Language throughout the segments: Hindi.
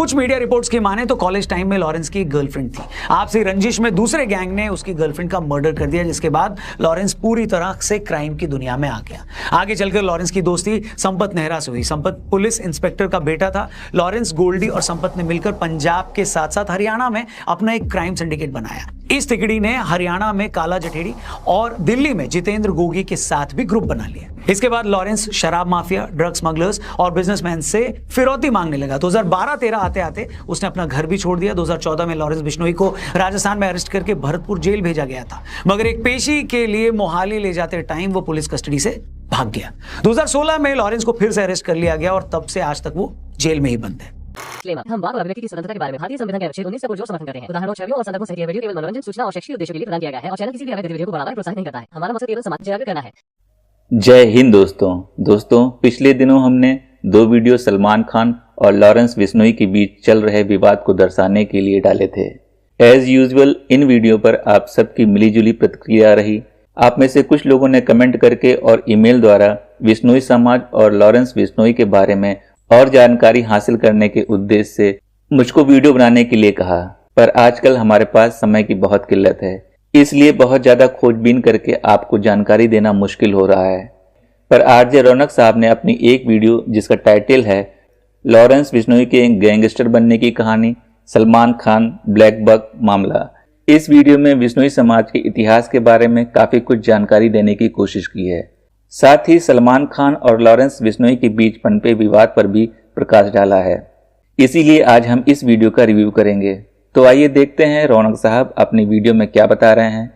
कुछ मीडिया रिपोर्ट्स की माने तो कॉलेज टाइम में लॉरेंस की गर्लफ्रेंड थी। आपसी रंजिश में दूसरे गैंग ने उसकी गर्लफ्रेंड का मर्डर कर दिया, जिसके बाद लॉरेंस पूरी तरह से क्राइम की दुनिया में आ गया। आगे चलकर लॉरेंस की दोस्ती संपत नेहरा से हुई। संपत पुलिस इंस्पेक्टर का बेटा था। लॉरेंस, गोल्डी और संपत ने मिलकर पंजाब के साथ साथ हरियाणा में अपना एक क्राइम सिंडिकेट बनाया। इस तिकड़ी ने हरियाणा में काला जठेड़ी और दिल्ली में जितेंद्र गोगी के साथ भी ग्रुप बना लिया। इसके बाद लॉरेंस शराब माफिया, ड्रग स्मगलर्स और बिजनेसमैन से फिरौती मांगने लगा। 2012-13 आते आते उसने अपना घर भी छोड़ दिया। 2014 में लॉरेंस बिश्नोई को राजस्थान में अरेस्ट करके भरतपुर जेल भेजा गया था, मगर एक पेशी के लिए मोहाली ले जाते टाइम वो पुलिस कस्टडी से भाग गया। 2016 में लॉरेंस को फिर से अरेस्ट कर लिया गया और तब से आज तक वो जेल में ही बंद है। हम बात और अभिव्यक्ति की स्वतंत्रता के बारे में भारतीय संविधान के अनुच्छेद 19 को जो समर्थन करते हैं। उदाहरणों, छवियों और संदर्भों से यह वीडियो केवल मनोरंजन, सूचना और शैक्षिक उद्देश्यों के लिए प्रदान किया गया है और चैनल किसी भी अवैध गतिविधियों को बढ़ावा प्रोत्साहित नहीं करता है। हमारा मकसद केवल समाज जागरूक करना है। जय हिंद दोस्तों, पिछले दिनों हमने 2 वीडियो सलमान खान और लॉरेंस बिश्नोई के बीच चल रहे विवाद को दर्शाने के लिए डाले थे। एज यूजुअल इन वीडियो पर आप सबकी मिलीजुली प्रतिक्रिया रही। आप में से कुछ लोगों ने कमेंट करके और ईमेल द्वारा बिश्नोई समाज और लॉरेंस बिश्नोई के बारे में और जानकारी हासिल करने के उद्देश्य से मुझको वीडियो बनाने के लिए कहा, पर आजकल हमारे पास समय की बहुत किल्लत है, इसलिए बहुत ज़्यादा खोजबीन करके आपको जानकारी देना मुश्किल हो रहा है। पर आरजे रौनक साहब ने अपनी एक वीडियो जिसका टाइटल है लॉरेंस बिश्नोई के गैंगस्टर बनने की कहानी, सलमान खान ब्लैक बक मामला, इस वीडियो में बिश्नोई समाज के इतिहास के बारे में काफ़ी कुछ जानकारी देने की कोशिश की है। साथ ही सलमान खान और लॉरेंस बिश्नोई के बीच पनपे विवाद पर भी प्रकाश डाला है। इसीलिए आज हम इस वीडियो का रिव्यू करेंगे। तो आइए देखते हैं रौनक साहब अपनी वीडियो में क्या बता रहे हैं।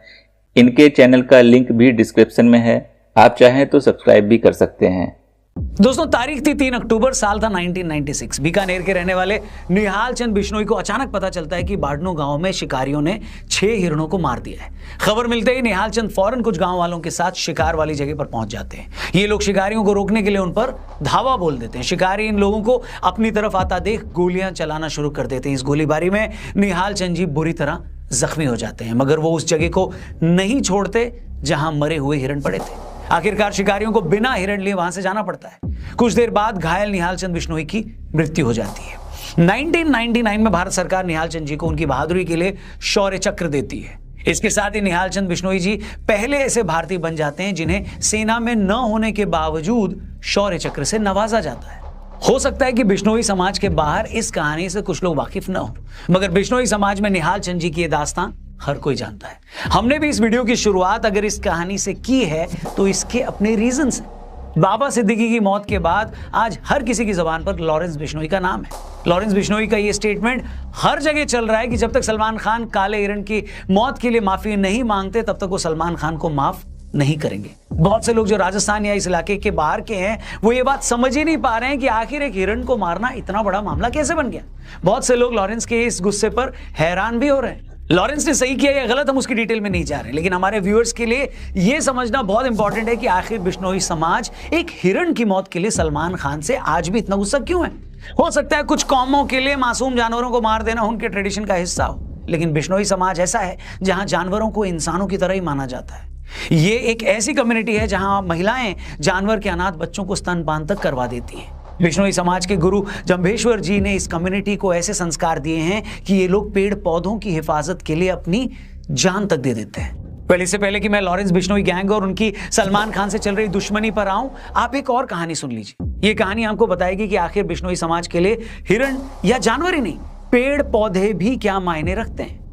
इनके चैनल का लिंक भी डिस्क्रिप्शन में है, आप चाहें तो सब्सक्राइब भी कर सकते हैं। दोस्तों, तारीख थी 3 अक्टूबर, साल था 1996। बीकानेर के रहने वाले निहाल चंद बिश्नोई को अचानक पता चलता है कि बाडनू गांव में शिकारियों ने 6 हिरणों को मार दिया है। खबर मिलते ही निहाल चंद फौरन कुछ गांव वालों के साथ शिकार वाली जगह पर पहुंच जाते हैं। ये लोग शिकारियों को रोकने के लिए उन पर धावा बोल देते हैं। शिकारी इन लोगों को अपनी तरफ आता देख गोलियां चलाना शुरू कर देते हैं। इस गोलीबारी में निहाल चंद जी बुरी तरह जख्मी हो जाते हैं, मगर वो उस जगह को नहीं छोड़ते जहां मरे हुए हिरण पड़े थे। आखिरकार शिकारियों को बिना हिरण लिए वहां से जाना पड़ता है। कुछ देर बाद घायल निहाल चंद बिश्नोई की मृत्यु हो जाती है। 1999 में भारत सरकार निहाल चंद जी को उनकी बहादुरी के लिए शौर्य चक्र देती है। इसके साथ ही निहाल चंद बिश्नोई जी पहले ऐसे भारतीय बन जाते हैं जिन्हें सेना में न होने के बावजूद शौर्य चक्र से नवाजा जाता है। हो सकता है कि बिश्नोई समाज के बाहर इस कहानी से कुछ लोग वाकिफ न हो, मगर बिश्नोई समाज में निहाल चंद जी की ये दास्तां हर कोई जानता है। हमने भी इस वीडियो की शुरुआत अगर इस कहानी से की है तो इसके अपने रीजंस हैं। बाबा सिद्दीकी की मौत के बाद आज हर किसी की जुबान पर लॉरेंस बिश्नोई का नाम है। लॉरेंस बिश्नोई का ये स्टेटमेंट हर जगह चल रहा है कि जब तक सलमान खान काले हिरण की मौत के लिए माफी नहीं मांगते तब तक वो सलमान खान को माफ नहीं करेंगे। बहुत से लोग जो राजस्थान या इस इलाके के बाहर के हैं वो ये बात समझ ही नहीं पा रहे हैं कि आखिर एक हिरण को मारना इतना बड़ा मामला कैसे बन गया। बहुत से लोग लॉरेंस के इस गुस्से पर हैरान भी हो रहे हैं। लॉरेंस ने सही किया या गलत हम उसकी डिटेल में नहीं जा रहे, लेकिन हमारे व्यूअर्स के लिए यह समझना बहुत इंपॉर्टेंट है कि आखिर बिश्नोई समाज एक हिरण की मौत के लिए सलमान खान से आज भी इतना गुस्सा क्यों है। हो सकता है कुछ कौमों के लिए मासूम जानवरों को मार देना उनके ट्रेडिशन का हिस्सा हो, लेकिन बिश्नोई समाज ऐसा है जहां जानवरों को इंसानों की तरह ही माना जाता है। ये एक ऐसी कम्युनिटी है जहां महिलाएं जानवर के अनाथ बच्चों को स्तनपान तक करवा देती हैं। बिश्नोई समाज के गुरु जंभेश्वर जी ने इस कम्युनिटी को ऐसे संस्कार दिए हैं कि ये लोग पेड़ पौधों की हिफाजत के लिए अपनी जान तक दे देते हैं। इससे पहले कि मैं लॉरेंस बिश्नोई गैंग और उनकी सलमान खान से चल रही दुश्मनी पर आऊं, आप एक और कहानी सुन लीजिए। ये कहानी आपको बताएगी कि आखिर बिश्नोई समाज के लिए हिरण या जानवर ही नहीं, पेड़ पौधे भी क्या मायने रखते हैं।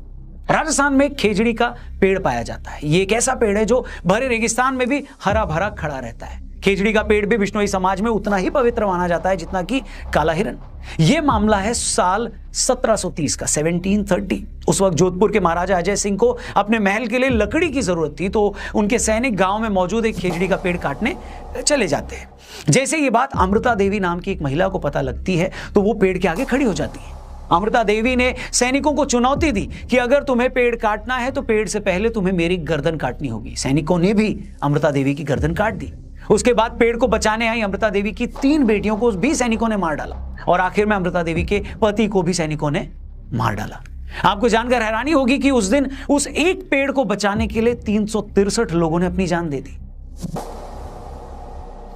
राजस्थान में खेजड़ी का पेड़ पाया जाता है। ये एक ऐसा पेड़ है जो भरे रेगिस्तान में भी हरा भरा खड़ा रहता है। खेजड़ी का पेड़ भी बिश्नोई समाज में उतना ही पवित्र माना जाता है जितना कि काला हिरण। यह मामला है साल 1730 का, 1730। उस वक्त जोधपुर के महाराजा अजय सिंह को अपने महल के लिए लकड़ी की जरूरत थी, तो उनके सैनिक गांव में मौजूद एक खेजड़ी का पेड़ काटने चले जाते हैं। जैसे ये बात अमृता देवी नाम की एक महिला को पता लगती है तो वो पेड़ के आगे खड़ी हो जाती है। अमृता देवी ने सैनिकों को चुनौती दी कि अगर तुम्हें पेड़ काटना है तो पेड़ से पहले तुम्हें मेरी गर्दन काटनी होगी। सैनिकों ने भी अमृता देवी की गर्दन काट दी। उसके बाद पेड़ को बचाने आई अमृता देवी की 3 बेटियों को भी सैनिकों ने मार डाला और आखिर में अमृता देवी के पति को भी सैनिकों ने मार डाला। आपको जानकर हैरानी होगी कि उस दिन उस एक पेड़ को बचाने के लिए 363 लोगों ने अपनी जान दे दी।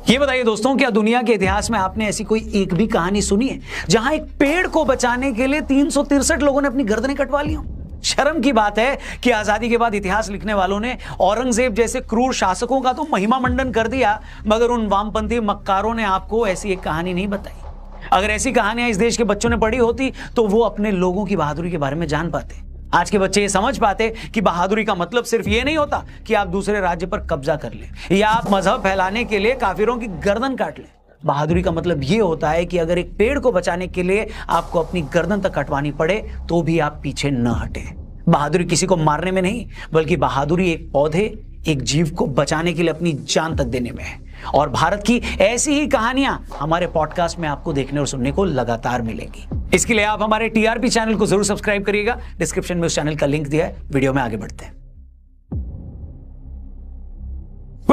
ये बताइए दोस्तों, क्या दुनिया के इतिहास में आपने ऐसी कोई एक भी कहानी सुनी है जहां एक पेड़ को बचाने के लिए 363 लोगों ने अपनी गर्दनें कटवा ली हो? शर्म की बात है कि आजादी के बाद इतिहास लिखने वालों ने औरंगजेब जैसे क्रूर शासकों का तो महिमा मंडन कर दिया, मगर उन वामपंथी मक्कारों ने आपको ऐसी एक कहानी नहीं बताई। अगर ऐसी कहानियां इस देश के बच्चों ने पढ़ी होती तो वो अपने लोगों की बहादुरी के बारे में जान पाते। आज के बच्चे ये समझ पाते कि बहादुरी का मतलब सिर्फ ये नहीं होता कि आप दूसरे राज्य पर कब्जा कर ले या आप मजहब फैलाने के लिए काफिरों की गर्दन काट ले। बहादुरी का मतलब ये होता है कि अगर एक पेड़ को बचाने के लिए आपको अपनी गर्दन तक कटवानी पड़े तो भी आप पीछे न हटे। बहादुरी किसी को मारने में नहीं, बल्कि बहादुरी एक पौधे, एक जीव को बचाने के लिए अपनी जान तक देने में है। और भारत की ऐसी ही कहानियां हमारे पॉडकास्ट में आपको देखने और सुनने को लगातार मिलेंगी। इसके लिए आप हमारे टीआरपी चैनल को जरूर सब्सक्राइब करिएगा। डिस्क्रिप्शन में उस चैनल का लिंक दिया है। वीडियो में आगे बढ़ते हैं।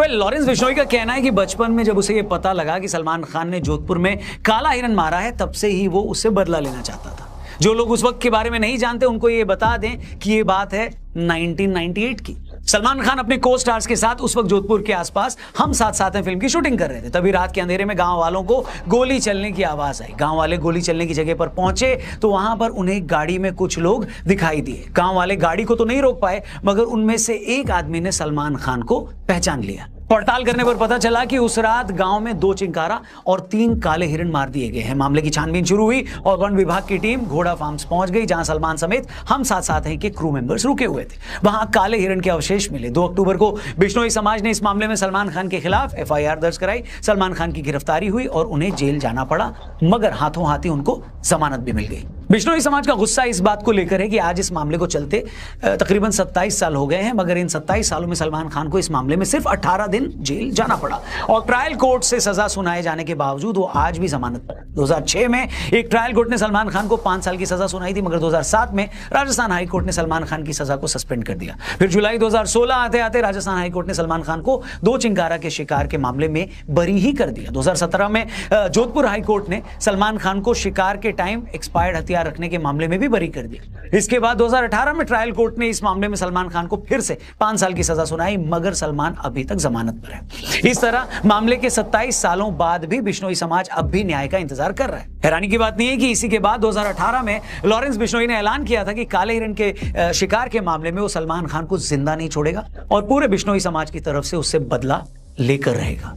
लॉरेंस बिश्नोई का कहना है कि बचपन में जब उसे यह पता लगा कि सलमान खान ने जोधपुर में काला हिरन मारा है, तब से ही वो उससे बदला लेना चाहता था। जो लोग उस वक्त के बारे में नहीं जानते उनको ये बता दें कि ये बात है 1998 की। सलमान खान अपने को स्टार्स के साथ उस वक्त जोधपुर के आसपास हम साथ साथ हैं फिल्म की शूटिंग कर रहे थे। तभी रात के अंधेरे में गांव वालों को गोली चलने की आवाज आई। गांव वाले गोली चलने की जगह पर पहुंचे तो वहां पर उन्हें गाड़ी में कुछ लोग दिखाई दिए। गांव वाले गाड़ी को तो नहीं रोक पाए, मगर उनमें से एक आदमी ने सलमान खान को पहचान लिया। पड़ताल करने पर पता चला कि उस रात गांव में 2 चिंकारा और 3 काले हिरण मार दिए गए हैं। मामले की छानबीन शुरू हुई और वन विभाग की टीम घोड़ा फार्म्स पहुंच गई, जहां सलमान समेत हम साथ साथ हैं के क्रू मेंबर्स रुके हुए थे। वहां काले हिरण के अवशेष मिले। 2 अक्टूबर को बिश्नोई समाज ने इस मामले में सलमान खान के खिलाफ FIR दर्ज कराई। सलमान खान की गिरफ्तारी हुई और उन्हें जेल जाना पड़ा, मगर हाथों हाथ ही उनको जमानत भी मिल गई। बिश्नोई समाज का गुस्सा इस बात को लेकर है कि आज इस मामले को चलते तकरीबन 27 साल हो गए हैं, मगर इन 27 सालों में सलमान खान को इस मामले में सिर्फ 18 दिन जेल जाना पड़ा और ट्रायल कोर्ट से सजा सुनाए जाने के बावजूद वो आज भी जमानत पर। 2006 में एक ट्रायल कोर्ट ने सलमान खान को 5 साल की सजा सुनाई थी, मगर 2007 में राजस्थान हाई कोर्ट ने सलमान खान की सजा को सस्पेंड कर दिया। फिर जुलाई 2016 आते आते राजस्थान हाई कोर्ट ने सलमान खान को 2 चिंकारा के शिकार के मामले में बरी ही कर दिया। 2017 में जोधपुर हाई कोर्ट ने सलमान खान को शिकार के टाइम एक्सपायर्ड हथियार रखने के मामले में भी बरी कर दिया। इसके बाद 2018 में ट्रायल कोर्ट ने इस मामले में सलमान खान को फिर से 5 साल की सजा सुनाई, मगर सलमान अभी तक जमानत पर है। इस तरह मामले के 27 सालों बाद भी बिश्नोई समाज अब भी न्याय का इंतजार कर रहा है। हैरानी की बात नहीं है कि इसी के बाद 2018 में लॉरेंस बिश्नोई ने ऐलान किया था कि काले हिरण के शिकार के मामले में वो सलमान खान को जिंदा नहीं छोड़ेगा और पूरे बिश्नोई समाज की तरफ से उससे बदला लेकर रहेगा।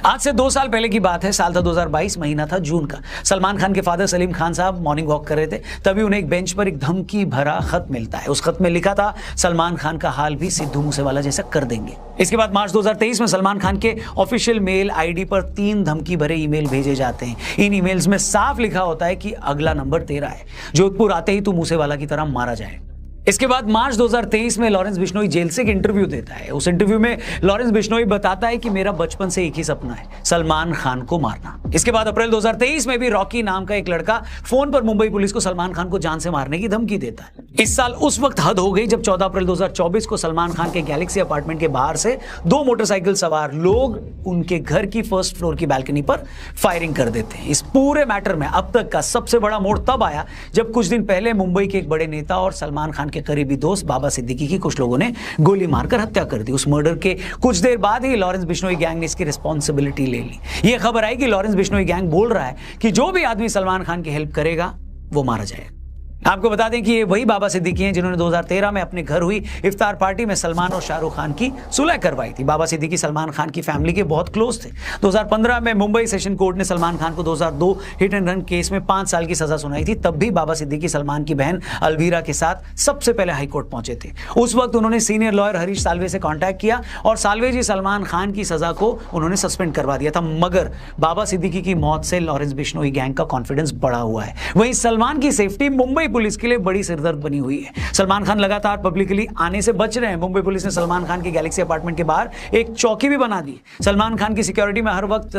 आज से 2 साल पहले की बात है। साल था 2022, महीना था जून का। सलमान खान के फादर सलीम खान साहब मॉर्निंग वॉक कर रहे थे, तभी उन्हें एक बेंच पर एक धमकी भरा खत मिलता है। उस खत में लिखा था, सलमान खान का हाल भी सिद्धू मूसेवाला जैसा कर देंगे। इसके बाद मार्च 2023 में सलमान खान के ऑफिशियल मेल आईडी पर 3 धमकी भरे ईमेल भेजे जाते हैं। इन ईमेल्स में साफ लिखा होता है कि अगला नंबर तेरा है, जोधपुर आते ही तू मूसेवाला की तरह मारा जाए। इसके बाद मार्च 2023 में लॉरेंस बिश्नोई जेल से एक इंटरव्यू देता है। उस इंटरव्यू में लॉरेंस बिश्नोई बताता है कि मेरा बचपन से एक ही सपना है, सलमान खान को मारना। इसके बाद अप्रैल 2023 में भी रॉकी नाम का एक लड़का फोन पर मुंबई पुलिस को सलमान खान को जान से मारने की धमकी देता है। इस साल उस वक्त हद हो गई जब 14 अप्रैल 2024 को सलमान खान के गैलेक्सी अपार्टमेंट के बाहर से 2 मोटरसाइकिल सवार लोग उनके घर की फर्स्ट फ्लोर की बैल्कनी पर फायरिंग कर देते हैं। इस पूरे मैटर में अब तक का सबसे बड़ा मोड़ तब आया जब कुछ दिन पहले मुंबई के एक बड़े नेता और सलमान खान के करीबी दोस्त बाबा सिद्दीकी की कुछ लोगों ने गोली मारकर हत्या कर दी। उस मर्डर के कुछ देर बाद ही लॉरेंस बिश्नोई गैंग ने इसकी रिस्पॉन्सिबिलिटी ले ली। यह खबर आई कि लॉरेंस बिश्नोई गैंग बोल रहा है कि जो भी आदमी सलमान खान की हेल्प करेगा वो मारा जाएगा। आपको बता दें कि ये वही बाबा सिद्दीकी हैं जिन्होंने 2013 में अपने घर हुई इफ्तार पार्टी में सलमान और शाहरुख खान की सुलह करवाई थी। बाबा सिद्दीकी सलमान खान की फैमिली के बहुत क्लोज थे। 2015 में मुंबई सेशन कोर्ट ने सलमान खान को 2002 हिट एंड रन केस में 5 साल की सजा सुनाई थी। तब भी बाबा सिद्दीकी सलमान की बहन अलवीरा के साथ सबसे पहले हाईकोर्ट पहुंचे थे। उस वक्त उन्होंने सीनियर लॉयर हरीश साल्वे से कॉन्टैक्ट किया और साल्वे जी सलमान खान की सजा को उन्होंने सस्पेंड करवा दिया था, मगर बाबा सिद्दीकी की मौत से लॉरेंस बिश्नोई गैंग का कॉन्फिडेंस बढ़ा हुआ है। वहीं सलमान की सेफ्टी मुंबई पुलिस के लिए बड़ी सिरदर्द बनी हुई है। सलमान खान लगातार पब्लिकली आने से बच रहे हैं। मुंबई पुलिस ने सलमान खान के गैलेक्सी अपार्टमेंट के बाहर एक चौकी भी बना दी। सलमान खान की सिक्योरिटी में हर वक्त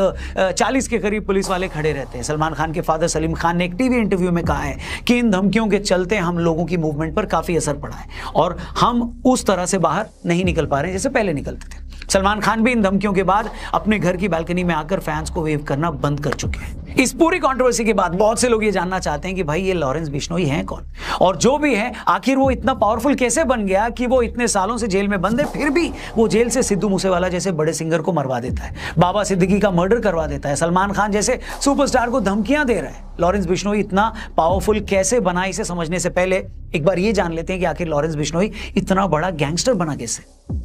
40 के करीब पुलिस वाले खड़े रहते हैं। सलमान खान के फादर सलीम खान ने एक टीवी इंटरव्यू में कहा है कि इन धमकियों के चलते हम लोगों की मूवमेंट पर काफी असर पड़ा है और हम उस तरह से बाहर नहीं निकल पा रहे जैसे पहले निकलते थे। सलमान खान भी इन धमकियों के बाद अपने घर की बालकनी में आकर फैंस को वेव करना बंद कर चुके हैं। इस पूरी कंट्रोवर्सी के बाद बहुत से लोग ये जानना चाहते हैं कि भाई ये लॉरेंस बिश्नोई हैं कौन, और जो भी है आखिर वो इतना पावरफुल कैसे बन गया कि वो इतने सालों से जेल में बंद है, फिर भी वो जेल से सिद्धू मूसेवाला जैसे बड़े सिंगर को मरवा देता है, बाबा सिद्दीकी का मर्डर करवा देता है, सलमान खान जैसे सुपरस्टार को धमकियां दे रहा है। लॉरेंस बिश्नोई इतना पावरफुल कैसे बना, इसे समझने से पहले एक बार ये जान लेते हैं कि आखिर लॉरेंस बिश्नोई इतना बड़ा गैंगस्टर बना कैसे।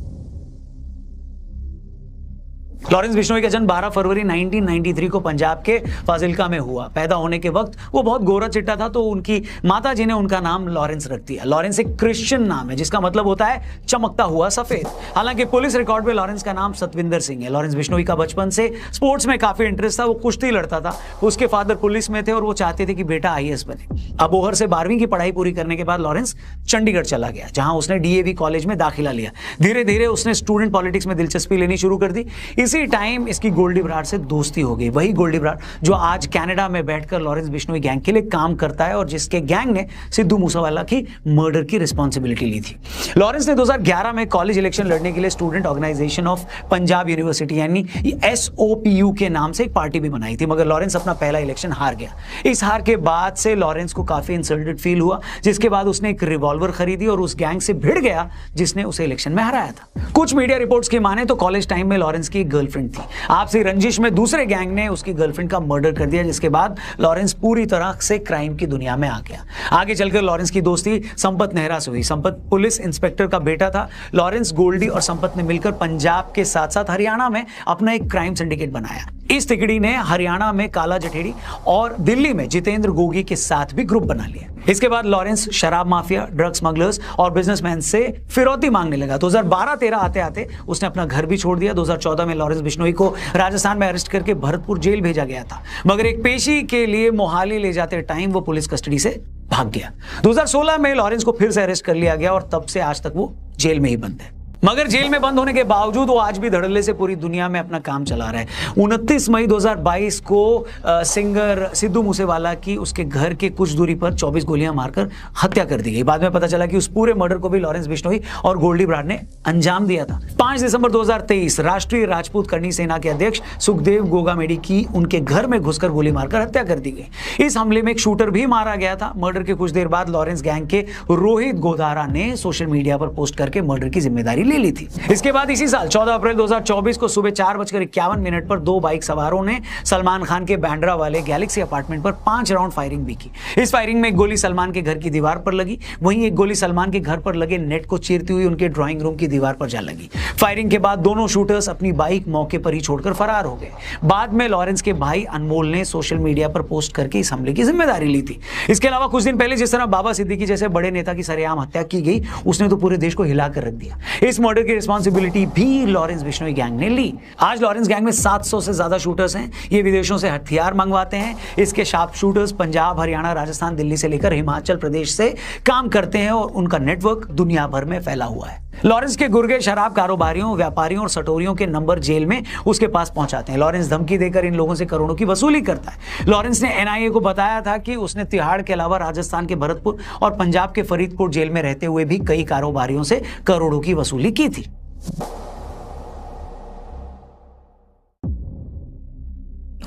लॉरेंस बिश्नोई का जन्म 12 फरवरी 1993 को पंजाब के फाजिल्का में हुआ। पैदा होने के वक्त वो बहुत गोरा चिट्टा था, तो उनकी माता जी ने उनका नाम लॉरेंस रख दिया। लॉरेंस एक क्रिश्चियन नाम है जिसका मतलब होता है चमकता हुआ सफेद। हालांकि पुलिस रिकॉर्ड में लॉरेंस का नाम सतविंदर सिंह है। लॉरेंस बिश्नोई का बचपन से स्पोर्ट्स में काफी इंटरेस्ट था, वो कुश्ती लड़ता था। उसके फादर पुलिस में थे और वो चाहते थे कि बेटा IAS बने। अबोहर से 12वीं की पढ़ाई पूरी करने के बाद लॉरेंस चंडीगढ़ चला गया, जहां उसने DAV कॉलेज में दाखिला लिया। धीरे धीरे उसने स्टूडेंट पॉलिटिक्स में दिलचस्पी लेनी शुरू कर दी। इसी टाइम इसकी गोल्डी बराड़ से दोस्ती हो गई। वही गोल्डी बराड़ जो आज कनाडा में बैठकर लॉरेंस बिश्नोई गैंग के लिए काम करता है और जिसके गैंग ने सिद्धू मूसेवाला की मर्डर की रिस्पॉन्सिबिलिटी ली थी। लॉरेंस ने 2011 में कॉलेज इलेक्शन लड़ने के लिए student organisation of Punjab university यानी SOPU के नाम से एक पार्टी भी बनाई थी, मगर लॉरेंस अपना पहला इलेक्शन हार गया। इस हार के बाद से लॉरेंस को काफी इंसल्टेड फील हुआ, जिसके बाद उसने एक रिवॉल्वर खरीदी और उस गैंग से भिड़ गया जिसने उसे इलेक्शन में हराया था। कुछ मीडिया रिपोर्ट्स की माने तो कॉलेज टाइम में लॉरेंस की एक गर्लफ्रेंड थी। आपसी रंजिश में दूसरे गैंग ने उसकी गर्लफ्रेंड का मर्डर कर दिया, जिसके बाद लॉरेंस पूरी तरह से क्राइम की दुनिया में आ गया। आगे चलकर लॉरेंस की दोस्ती संपत नेहरा से हुई। संपत पुलिस इंस्पेक्टर का बेटा था। लॉरेंस, गोल्डी और संपत ने मिलकर पंजाब के साथ साथ हरियाणा में अपना एक क्राइम सिंडिकेट बनाया। इस तिकड़ी ने हरियाणा में काला जठेड़ी और दिल्ली में जितेंद्र गोगी के साथ भी ग्रुप बना लिया। इसके बाद लॉरेंस शराब माफिया, ड्रग स्मगलर्स और बिजनेसमैन से फिरौती मांगने लगा। 2012-13 आते आते उसने अपना घर भी छोड़ दिया। 2014 में लॉरेंस बिश्नोई को राजस्थान में अरेस्ट करके भरतपुर जेल भेजा गया था, मगर एक पेशी के लिए मोहाली ले जाते टाइम वो पुलिस कस्टडी से भाग गया। 2016 में लॉरेंस को फिर से अरेस्ट कर लिया गया और तब से आज तक वो जेल में ही बंद है। मगर जेल में बंद होने के बावजूद वो आज भी धड़ल्ले से पूरी दुनिया में अपना काम चला रहा है। 29 मई 2022 को सिंगर सिद्धू मूसेवाला की उसके घर के कुछ दूरी पर 24 गोलियां मारकर हत्या कर दी गई। बाद में पता चला कि उस पूरे मर्डर को भी लॉरेंस बिश्नोई और गोल्डी बराड़ ने अंजाम दिया था। 5 दिसंबर 2023 राष्ट्रीय राजपूत करनी सेना के अध्यक्ष सुखदेव गोगामेडी की उनके घर में घुसकर गोली मारकर हत्या कर दी गई। इस हमले में एक शूटर भी मारा गया था। मर्डर के कुछ देर बाद लॉरेंस गैंग के रोहित गोदारा ने सोशल मीडिया पर पोस्ट करके मर्डर की जिम्मेदारी ले ली थी। इसके बाद इसी साल 14 अप्रैल 2024 को सुबह 4:51 पर 2 बाइक सवारों ने सलमान खान के बैंड्रा वाले गैलेक्सी अपार्टमेंट पर 5 राउंड फायरिंग भी की। इस फायरिंग में एक गोली सलमान के घर की दीवार पर लगी, वहीं एक गोली सलमान के घर पर लगे नेट को चीरती हुई उनके ड्राइंग रूम की दीवार पर जा लगी। फायरिंग के बाद दोनों शूटर्स अपनी बाइक मौके पर ही छोड़कर फरार हो गए। बाद में लॉरेंस के भाई अनमोल ने सोशल मीडिया पर पोस्ट करके इस हमले की जिम्मेदारी ली थी। इसके अलावा कुछ दिन पहले जिस तरह बाबा सिद्दीकी जैसे बड़े नेता की सरेआम हत्या की गई, उसने तो पूरे देश को हिलाकर रख दिया। इस मर्डर की रिस्पॉन्सिबिलिटी भी लॉरेंस बिश्नोई गैंग ने ली। आज लॉरेंस गैंग में 700 से ज्यादा शूटर्स हैं। ये विदेशों से हथियार मंगवाते हैं। इसके शार्प शूटर्स पंजाब, हरियाणा, राजस्थान, दिल्ली से लेकर हिमाचल प्रदेश से काम करते हैं और उनका नेटवर्क दुनिया भर में फैला हुआ है। लॉरेंस के गुर्गे शराब कारोबारियों, व्यापारियों और सटोरियों के नंबर जेल में उसके पास पहुंचाते हैं। लॉरेंस धमकी देकर इन लोगों से करोड़ों की वसूली करता है। लॉरेंस ने NIA को बताया था कि उसने तिहाड़ के अलावा राजस्थान के भरतपुर और पंजाब के फरीदकोट जेल में रहते हुए भी कई कारोबारियों से करोड़ों की वसूली की थी।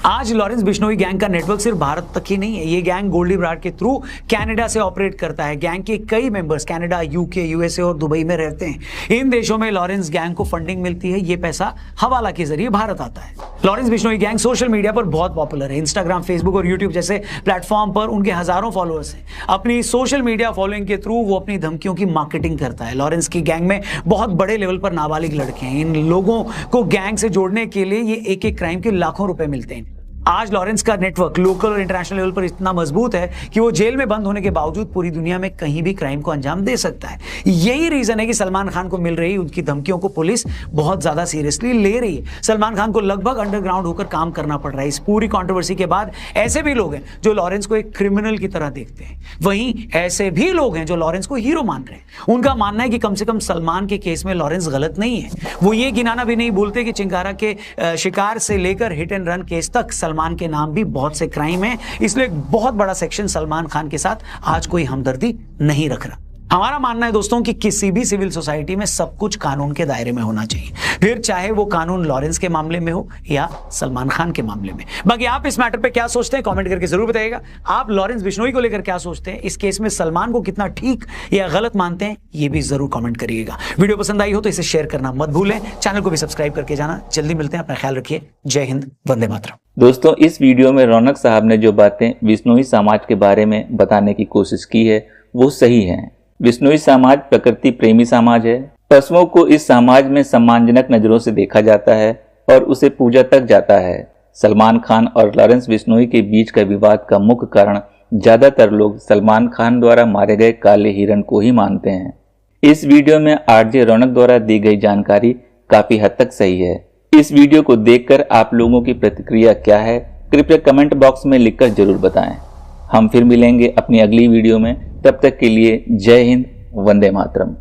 आज लॉरेंस बिश्नोई गैंग का नेटवर्क सिर्फ भारत तक ही नहीं है। ये गैंग गोल्डी बराड़ के थ्रू कनाडा से ऑपरेट करता है। गैंग के कई मेंबर्स कनाडा, UK, USA और दुबई में रहते हैं। इन देशों में लॉरेंस गैंग को फंडिंग मिलती है। ये पैसा हवाला के जरिए भारत आता है। Lawrence Bishnoi gang social media पर बहुत पॉपुलर है। इंस्टाग्राम, फेसबुक और यूट्यूब जैसे प्लेटफॉर्म पर उनके हजारों फॉलोअर्स हैं। अपनी सोशल मीडिया फॉलोइंग के थ्रू वो अपनी धमकियों की मार्केटिंग करता है। लॉरेंस की गैंग में बहुत बड़े लेवल पर नाबालिग लड़के हैं। इन लोगों को गैंग से जोड़ने के लिए ये एक क्राइम के लाखों रुपए मिलते हैं। आज लॉरेंस का नेटवर्क लोकल और इंटरनेशनल लेवल पर इतना मजबूत है कि वो जेल में बंद होने के बावजूद पूरी दुनिया में कहीं भी क्राइम को अंजाम दे सकता है। यही रीजन है कि सलमान खान को मिल रही उनकी धमकियों को पुलिस बहुत ज्यादा सीरियसली ले रही है। सलमान खान को लगभग अंडरग्राउंड होकर काम करना पड़ रहा है। इस पूरी कंट्रोवर्सी के बाद ऐसे भी लोग हैं जो लॉरेंस को एक क्रिमिनल की तरह देखते हैं, वहीं ऐसे भी लोग हैं जो लॉरेंस को हीरो मान रहे हैं। उनका मानना है कि कम से कम सलमान के केस में लॉरेंस गलत नहीं है। वो ये गिनाना भी नहीं भूलते कि चिंकारा के शिकार से लेकर हिट एंड रन केस तक सलमान के नाम भी बहुत से क्राइम है। इसलिए एक बहुत बड़ा सेक्शन सलमान खान के साथ आज कोई हमदर्दी नहीं रख रहा। हमारा मानना है दोस्तों कि किसी भी सिविल सोसाइटी में सब कुछ कानून के दायरे में होना चाहिए, फिर चाहे वो कानून लॉरेंस के मामले में हो या सलमान खान के मामले में। बाकी आप इस मैटर पे क्या सोचते हैं कमेंट करके जरूर बताइएगा। आप लॉरेंस बिश्नोई को लेकर क्या सोचते हैं, इस केस में सलमान को कितना ठीक या गलत मानते हैं, ये भी जरूर कमेंट करिएगा। वीडियो पसंद आई हो तो इसे शेयर करना मत भूलें, चैनल को भी सब्सक्राइब करके जाना। जल्दी मिलते हैं, अपना ख्याल रखिए। जय हिंद, वंदे मातरम। दोस्तों, इस वीडियो में रौनक साहब ने जो बातें बिश्नोई समाज के बारे में बताने की कोशिश की है वो सही है। बिश्नोई समाज प्रकृति प्रेमी समाज है। पशुओं को इस समाज में सम्मानजनक नजरों से देखा जाता है और उसे पूजा तक जाता है। सलमान खान और लॉरेंस बिश्नोई के बीच का विवाद का मुख्य कारण ज्यादातर लोग सलमान खान द्वारा मारे गए काले हिरण को ही मानते हैं। इस वीडियो में आरजे रौनक द्वारा दी गई जानकारी काफी हद तक सही है। इस वीडियो को देखकर आप लोगों की प्रतिक्रिया क्या है, कृपया कमेंट बॉक्स में लिखकर जरूर बताएं। हम फिर मिलेंगे अपनी अगली वीडियो में, तब तक के लिए जय हिंद, वंदे मातरम।